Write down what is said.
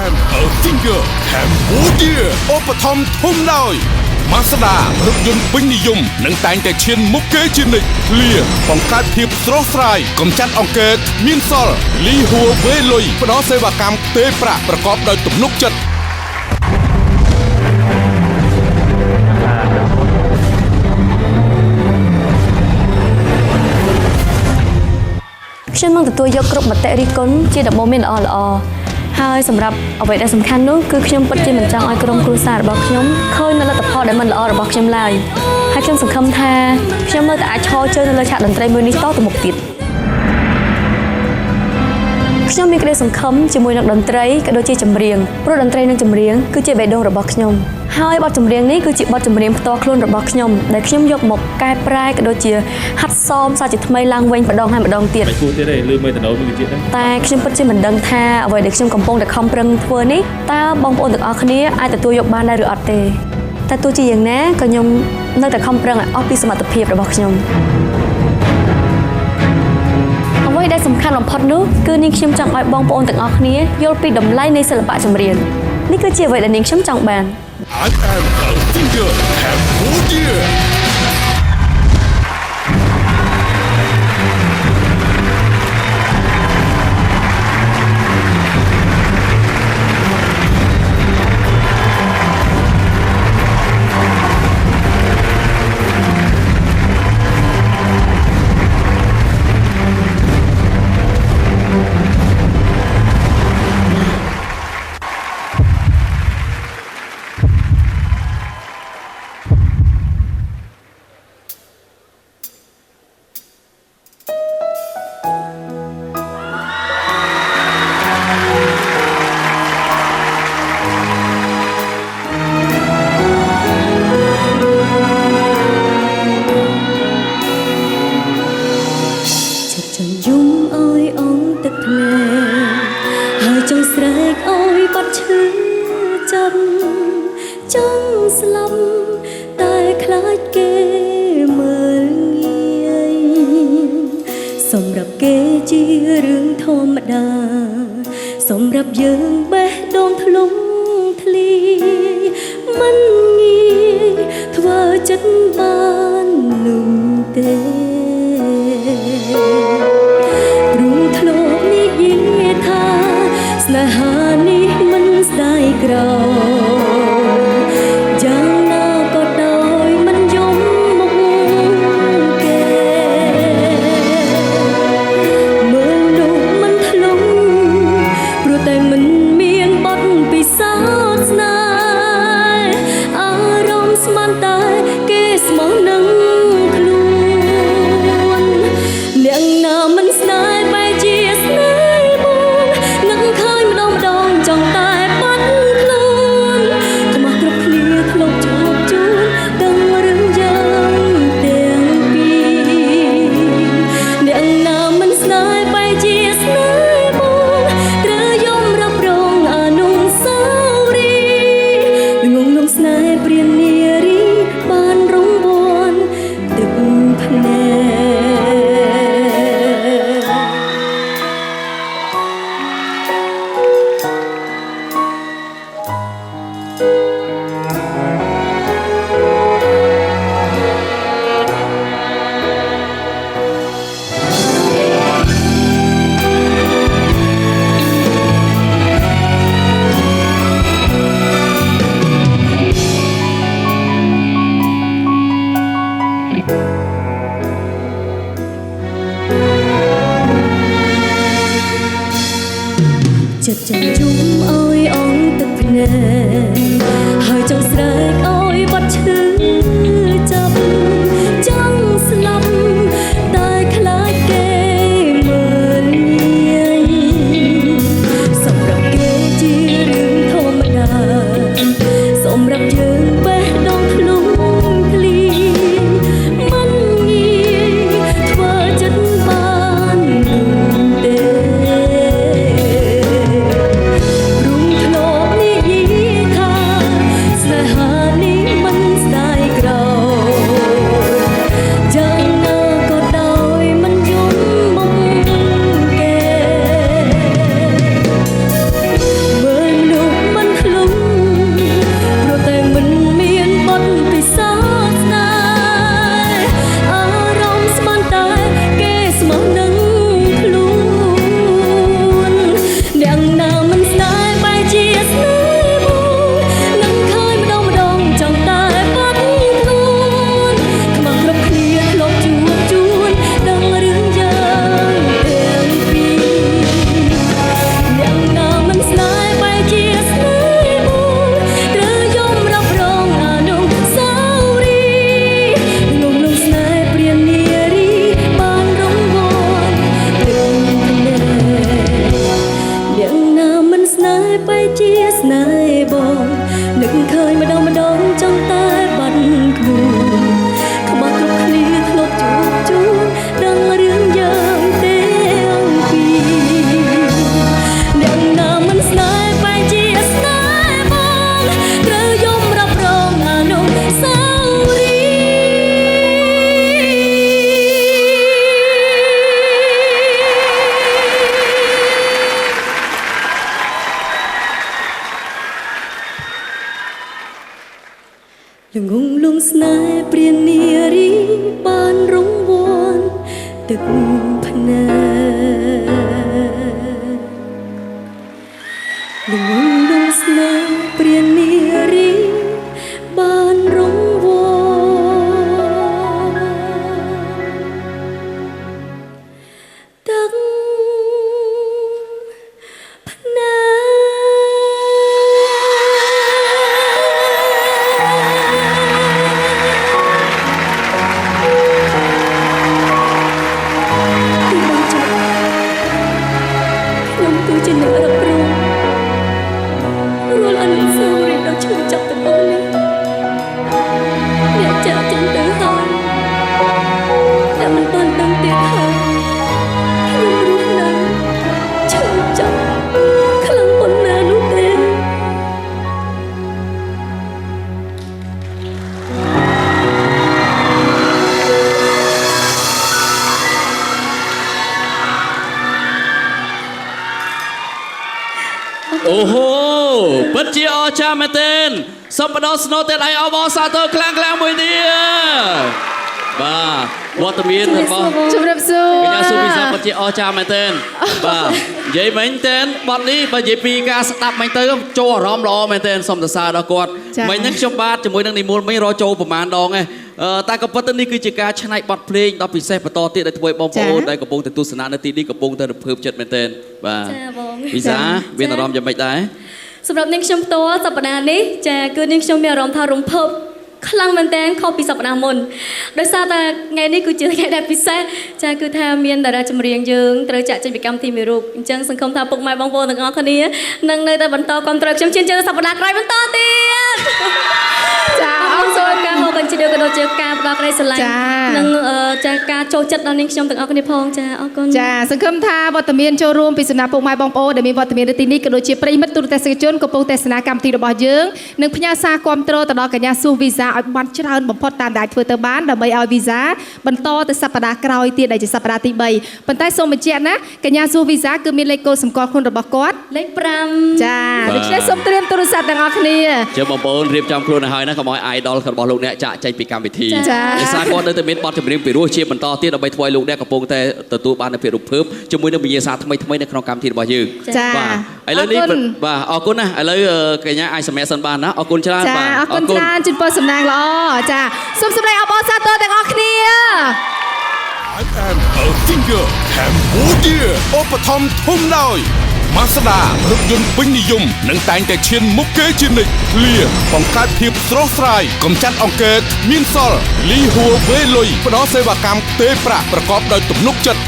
am a finger Cambodia ឧបត្ថម្ភធំដោយ Mazda រថយន្តពេញនិយមនឹងតែងតែឈានមុខគេជានិច្ចឃ្លាបង្កើតភាពស្រស់ស្រាយកំចាត់អង្គែមានសល់លីហួរវេលុយផ្ដល់សេវាកម្មទេប្រាក់ប្រកបដោយទំនុកចិត្តខ្ញុំនឹងទទួលយកគ្រប់មតិរិះគន់ជាដំបូងមានល្អៗហើយសម្រាប់អ្វីដែលសំខាន់នោះគឺខ្ញុំពិតជាមិនចង់ឲ្យក្រុមគ្រួសាររបស់ខ្ញុំឃើញនៅលទ្ធផលដែលមិនល្អរបស់ខ្ញុំឡើយហើយខ្ញុំសង្ឃឹមថាខ្ញុំនៅតែអាចឈរជើងនៅលើឆាកតន្ត្រីមួយនេះតទៅមុខទៀតខ្ញុំមានក្តីសង្ឃឹមជាមួយនឹងតន្ត្រីក៏ដូចជាចម្រៀងព្រោះតន្ត្រីនិងចម្រៀងគឺជាបេះដូងរបស់ខ្ញុំហើយបទចម្រៀងនេះគឺជាបទចម្រៀងផ្ទាល់ខ្លួនរបស់ខ្ញុំដែលខ្ញុំយកមកកែប្រែក៏ដូចជាហាត់សមសាជាថ្មីឡើងវិញម្ដងហើយម្ដងទៀតមិនគួរទៀតទេលឺមិនទៅដូចទៀតទេតែខ្ញុំពិតជាមិនដឹងថាអ្វីដែលខ្ញុំកំពុងតែខំប្រឹងធ្វើនេះតើបងប្អូនទាំងអស់គ្នាអាចទទួលយកបានដែរឬអត់ទេតែទោះជាយ៉ាងណាក៏ខ្ញុំនៅតែខំប្រឹងឲ្យអស់ពីសមត្ថភាពរបស់ខ្ញុំអ្វីដែលសំខាន់បំផុតនោះគឺនាងខ្ញុំចង់ឲ្យបងប្អូនទាំងអស់គ្នាយល់ពីតម្លៃនៃសិល្បៈចម្រៀងនេះគឺជាអ្វីដែលនាងខ្ញុំចង់បាន I am a finger Cambodiaសម្រាប់គេជារឿងធម្មតាសម្រាប់យើងបេះដូងធ្លុំធ្លាយមិនងាយធ្វើចិត្តបាននោះទេព្រមធ្លាប់និយាយថាស្នេហានេះមិនស្ដាយក្រោចិត្តចិញ្ចឹមឲ្យអងទឹកភ្នែកហើយចង់ស្រែកឲ្យបាត់ឈឺចាប់ចង់ស្លាប់តែខ្លាចគេមើលងាយសម្រាប់គេជារឿងធម្មតាសម្រាប់យើងបេះដូងធ្លុំធ្លាយមិនងាយធ្វើចិត្តបាននោះទេ ស្នេហានេះមិនស្ដាយក្រោ បែកជាស្នេហ៍បងនឹកឃើញម្ដងចង់តែបាត់ខ្លួនក្បត់គ្រប់គ្នាធ្លាប់ជួបដឹងរឿងយើងទាំងពីរអ្នកណាមិនស្នេហ៍បែកជាស្នេហ៍បងត្រូវយំរ៉ាប់រងអនុស្សាវរីយ៍ ល្ងងលងស្នេហ៍ព្រានារីបានរង្វាន់ទឹកភ្នែកល្ងងលងស្នេហ៍ព្រានារីបានរង្វាន់ទឹកភ្នែក ខ្ញុំគឺជាអ្នករកព្រំរាល់អនុស្សាវរីយ៍ដ៏ឈឺចាប់ទាំងអស់នេះអ្នកចាក់ចេញទៅហើយតែមិនទាន់ដឹងទៀតថាខ្ញុំរស់នៅឈឺចាប់ខ្លាំងប៉ុណ្ណានោះទេ អូហូពិតជាអស្ចារ្យមែនទែនសូមបដោស្នូទេដៃអបអរសាទរខ្លាំងមួយទៀតបាទវត្តមានរបស់ ជម្រាបសួរ កញ្ញាសុវិសាពិតជាអស្ចារ្យមែនទែនបាទនិយាយមែនទែនបទនេះបើនិយាយពីការស្ដាប់មែនទៅចូលអារម្មណ៍ល្អមែនទែនសូមសរសើរដល់គាត់មិញហ្នឹងខ្ញុំបាទជាមួយនឹងនិមលមិញរកចូលប្រហែលដងឯងតែក៏ប៉ុន្តែនេះគឺជាការច្នៃបទភ្លេងដ៏ពិសេសបន្តទៀតដែលធ្វើឲ្យបងប្អូនដែលកំពុងតែទស្សនានៅទីនេះកំពុងតែរំភើបចិត្តមែនទែនបាទ ចាបង វិសាមានអារម្មណ៍យ៉ាងម៉េចដែរ សម្រាប់នាងខ្ញុំផ្ទាល់សប្តាហ៍នេះចាគឺនាងខ្ញុំមានអារម្មណ៍ថារំភើបខ្លាំងមែនតើខុសពីសប្តាហ៍មុនដោយសារតែថ្ងៃនេះគឺជាថ្ងៃដែលពិសេសចាគឺថាមានតារាចម្រៀងយើងត្រូវចាក់ចេញពីកម្មវិធីមួយរូបអញ្ចឹងសង្ឃឹមថាពុកម៉ែបងប្អូនទាំងអស់គ្នានឹងនៅតែបន្តគ្រប់គ្រងខ្ញុំជឿជឿសប្តាហ៍ក្រោយបន្តទៀត ចាអរគុណ ការមកកញ្ជិលក៏ដូចជាការផ្ដល់ក្តីស្រឡាញ់និងចាការចូលចិត្តដល់នាងខ្ញុំទាំងអស់គ្នាផងចាអរគុណ ចាសង្ឃឹមថាវត្តមានចូលរួមពីសំណាក់ពុកម៉ែបងប្អូនដែលមានវត្តមាននៅទីនេះក៏ដូចជាប្រិយមិត្តទូរទស្សនិកជនកំពុងទស្សនាកម្មវិធីរបស់យើងនិងផ្ញើសារគាំទ្រទៅដល់កញ្ញាស៊ូវីសាឲ្យបានច្រើនបំផុតតាមដែលអាចធ្វើទៅបានដើម្បីឲ្យវីសាបន្តទៅសប្តាហ៍ក្រោយទៀតដែលជាសប្តាហ៍ទី3ប៉ុន្តែសូមបញ្ជាក់ណាកញ្ញាស៊ូវីសាគឺមានលេខកូដសម្គាល់ខ្លួនរបស់គាត់ លេខ5 ចាដូច្នេះសូមត្រៀមទូរស័ព្ទទាំងអស់គ្នា ជើបងប្អូនរៀបចំខ្លួនឲ្យហើយណាកុំឲ្យ idol របស់លោកអ្នកចាក់ចេញពីកម្មវិធី ចា៎ ដោយសារគាត់នៅតែមានបទចម្រៀងពីរោះជាបន្តទៀតដើម្បីធ្វើឲ្យលោកអ្នកកំពុងតែទទួលបាននូវភាពរំភើបជាមួយនឹងវិញ្ញាសាថ្មីៗនៅក្នុងកម្មវិធីរបស់យើង ចា៎ បាទឥឡូវនេះបាទអរគុណណាឥឡូវកញ្ញាអាចសម្រាប់សិនបានណាអរគុណច្រើន ចា បាទ អរគុណច្រើនជូនពរសំណាងល្អចាសូមសម្ដែងអបអរសាទរទាំងអស់គ្នា I am a finger Cambodia ឧបត្ថម្ភធំដោយ Mazda រថយន្តពេញនិយមនឹងតែងតែឈានមុខគេជានិច្ចឃ្លាបង្កើតភាពស្រស់ស្រាយកម្ចាត់អង្គែគ្មានសល់លីហួរវេលុយផ្ដល់សេវាកម្មផ្ទេរប្រាក់ប្រកបដោយទំនុកចិត្ត